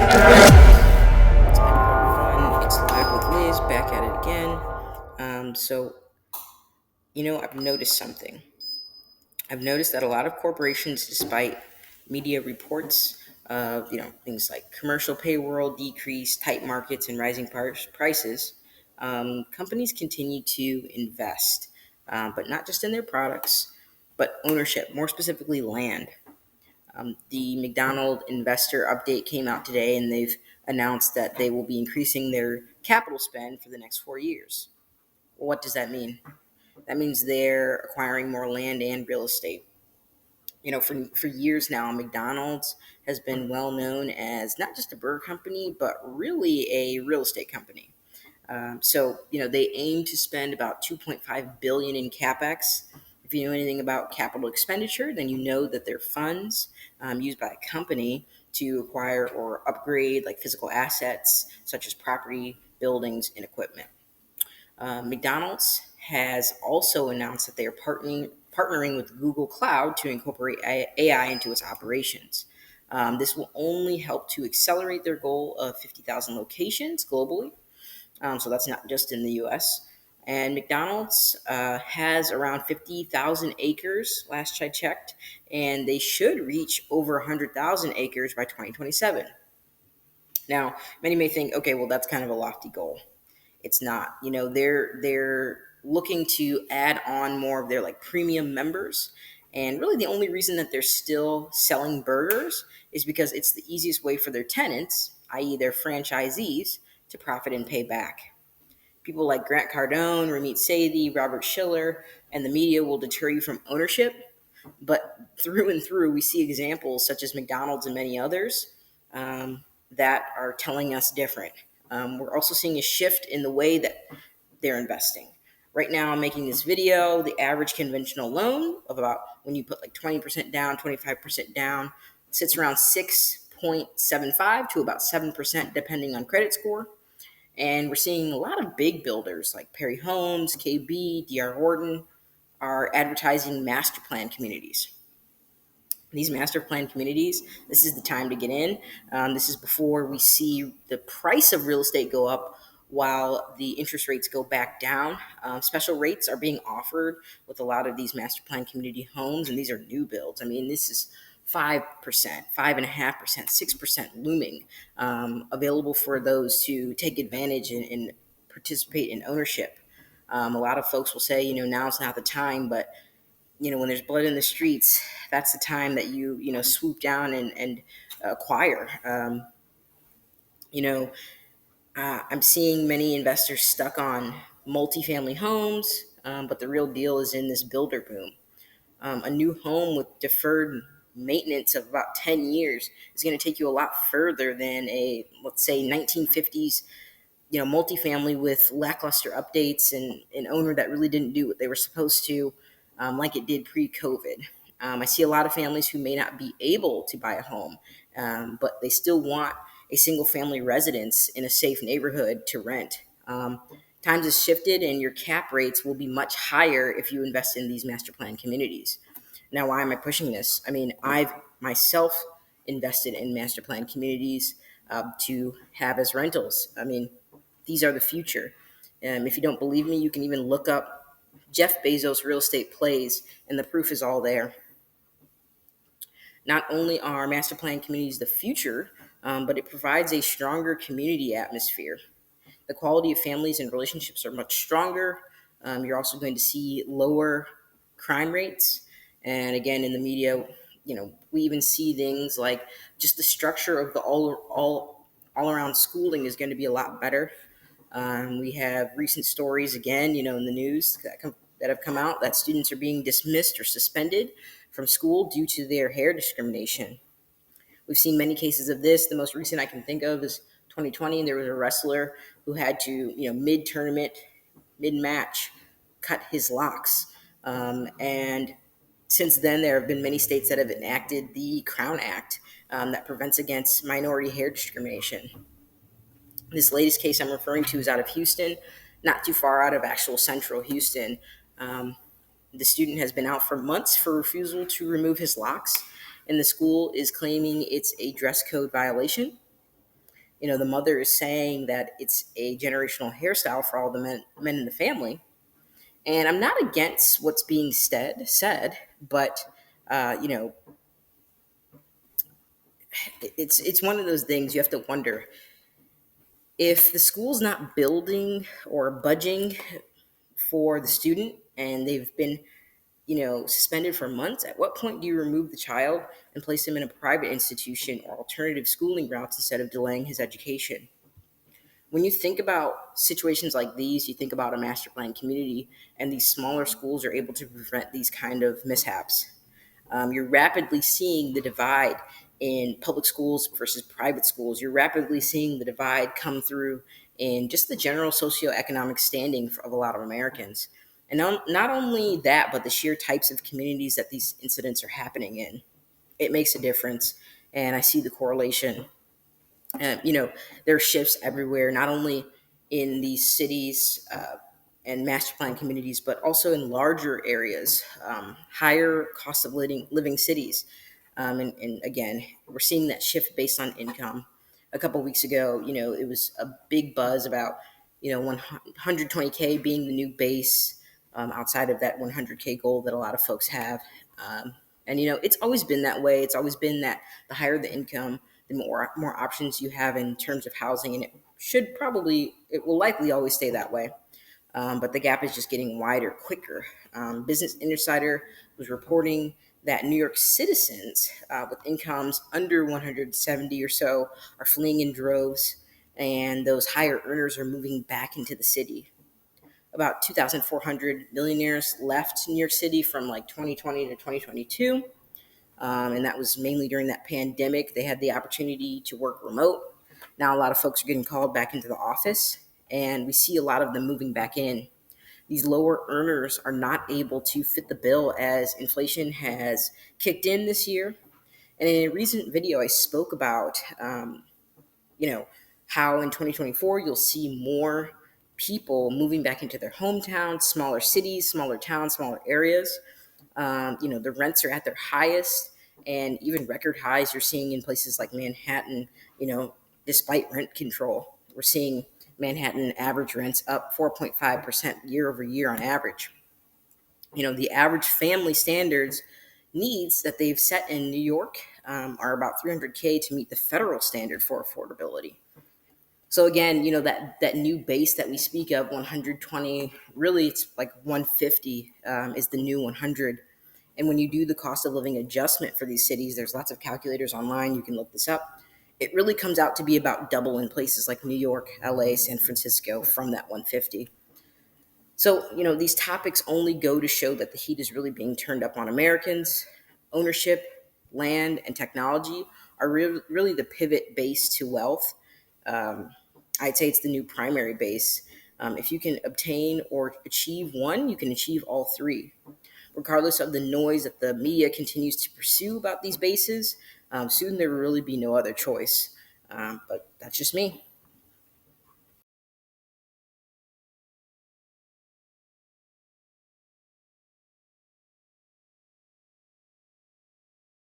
What's up, everyone? It's Live with Liz, back at it again. So, I've noticed something. I've noticed that a lot of corporations, despite media reports of, things like commercial payroll decrease, tight markets, and rising prices, companies continue to invest, but not just in their products, but ownership, more specifically land. The McDonald investor update came out today, and they've announced that they will be increasing their capital spend for the next 4 years. Well, what does that mean? That means they're acquiring more land and real estate. For years now, McDonald's has been well known as not just a burger company, but really a real estate company. They aim to spend about 2.5 billion in capex. If you know anything about capital expenditure, then you know that they're funds used by a company to acquire or upgrade like physical assets such as property, buildings, and equipment. McDonald's has also announced that they are partnering with Google Cloud to incorporate AI into its operations. This will only help to accelerate their goal of 50,000 locations globally. So that's not just in the US. And McDonald's has around 50,000 acres, last I checked, and they should reach over 100,000 acres by 2027. Now, many may think, okay, well, that's kind of a lofty goal. It's not. They're looking to add on more of their like premium members. And really the only reason that they're still selling burgers is because it's the easiest way for their tenants, i.e. their franchisees, to profit and pay back. People like Grant Cardone, Ramit Sethi, Robert Schiller, and the media will deter you from ownership. But through and through, we see examples such as McDonald's and many others that are telling us different. We're also seeing a shift in the way that they're investing. Right now, I'm making this video. The average conventional loan of about when you put like 20% down, 25% down, sits around 6.75 to about 7%, depending on credit score. And we're seeing a lot of big builders like Perry Homes, KB, DR Horton are advertising master plan communities. These master plan communities, this is the time to get in. This is before we see the price of real estate go up while the interest rates go back down. Special rates are being offered with a lot of these master plan community homes, and these are new builds. I mean, this is 5%, 5.5%, 6% looming, available for those to take advantage and participate in ownership. A lot of folks will say, now's not the time, but when there's blood in the streets, that's the time that you swoop down and acquire. You know, I'm seeing many investors stuck on multifamily homes, but the real deal is in this builder boom. A new home with deferred maintenance of about 10 years is going to take you a lot further than a, let's say, 1950s multifamily with lackluster updates and an owner that really didn't do what they were supposed to, like it did pre-COVID. I see a lot of families who may not be able to buy a home, but they still want a single family residence in a safe neighborhood to rent. Times has shifted, and your cap rates will be much higher if you invest in these master plan communities. Now, why am I pushing this? I mean, I've myself invested in master plan communities to have as rentals. I mean, these are the future. If you don't believe me, you can even look up Jeff Bezos real estate plays, and the proof is all there. Not only are master plan communities the future, but it provides a stronger community atmosphere. The quality of families and relationships are much stronger. You're also going to see lower crime rates. And again, in the media, we even see things like just the structure of the all around schooling is going to be a lot better. We have recent stories again, in the news that have come out that students are being dismissed or suspended from school due to their hair discrimination. We've seen many cases of this. The most recent I can think of is 2020. There was a wrestler who had to, mid-tournament, mid-match, cut his locks. And since then, there have been many states that have enacted the Crown Act that prevents against minority hair discrimination. This latest case I'm referring to is out of Houston, not too far out of actual central Houston. The student has been out for months for refusal to remove his locks, and the school is claiming it's a dress code violation. The mother is saying that it's a generational hairstyle for all the men in the family. And I'm not against what's being said, but uh, you know, it's one of those things you have to wonder if the school's not building or budging for the student, and they've been suspended for months. At what point do you remove the child and place him in a private institution or alternative schooling routes instead of delaying his education? When you think about situations like these, you think about a master plan community, and these smaller schools are able to prevent these kind of mishaps. You're rapidly seeing the divide in public schools versus private schools. You're rapidly seeing the divide come through in just the general socioeconomic standing of a lot of Americans. And not only that, but the sheer types of communities that these incidents are happening in. It makes a difference. And I see the correlation. There are shifts everywhere, not only in these cities and master plan communities, but also in larger areas, higher cost of living cities. And again, we're seeing that shift based on income. A couple weeks ago, it was a big buzz about, 120K being the new base, outside of that 100K goal that a lot of folks have. And it's always been that way. It's always been that the higher the income, the more options you have in terms of housing, and it will likely always stay that way. But the gap is just getting wider quicker. Business Insider was reporting that New York citizens with incomes under 170 or so are fleeing in droves, and those higher earners are moving back into the city. About 2,400 millionaires left New York City from like 2020 to 2022. And that was mainly during that pandemic. They had the opportunity to work remote. Now, a lot of folks are getting called back into the office, and we see a lot of them moving back in. These lower earners are not able to fit the bill as inflation has kicked in this year. And in a recent video, I spoke about, you know, how in 2024 you'll see more people moving back into their hometowns, smaller cities, smaller towns, smaller areas. The rents are at their highest, and even record highs you're seeing in places like Manhattan. Despite rent control, we're seeing Manhattan average rents up 4.5% year over year on average. The average family standards needs that they've set in New York are about 300K to meet the federal standard for affordability. So again, that new base that we speak of, 120, really it's like 150 is the new 100. And when you do the cost of living adjustment for these cities, there's lots of calculators online. You can look this up. It really comes out to be about double in places like New York, LA, San Francisco from that 150. So, these topics only go to show that the heat is really being turned up on Americans. Ownership, land, and technology are really the pivot base to wealth. Um, I'd say it's the new primary base. If you can obtain or achieve one, you can achieve all three. Regardless of the noise that the media continues to pursue about these bases, soon there will really be no other choice. But that's just me.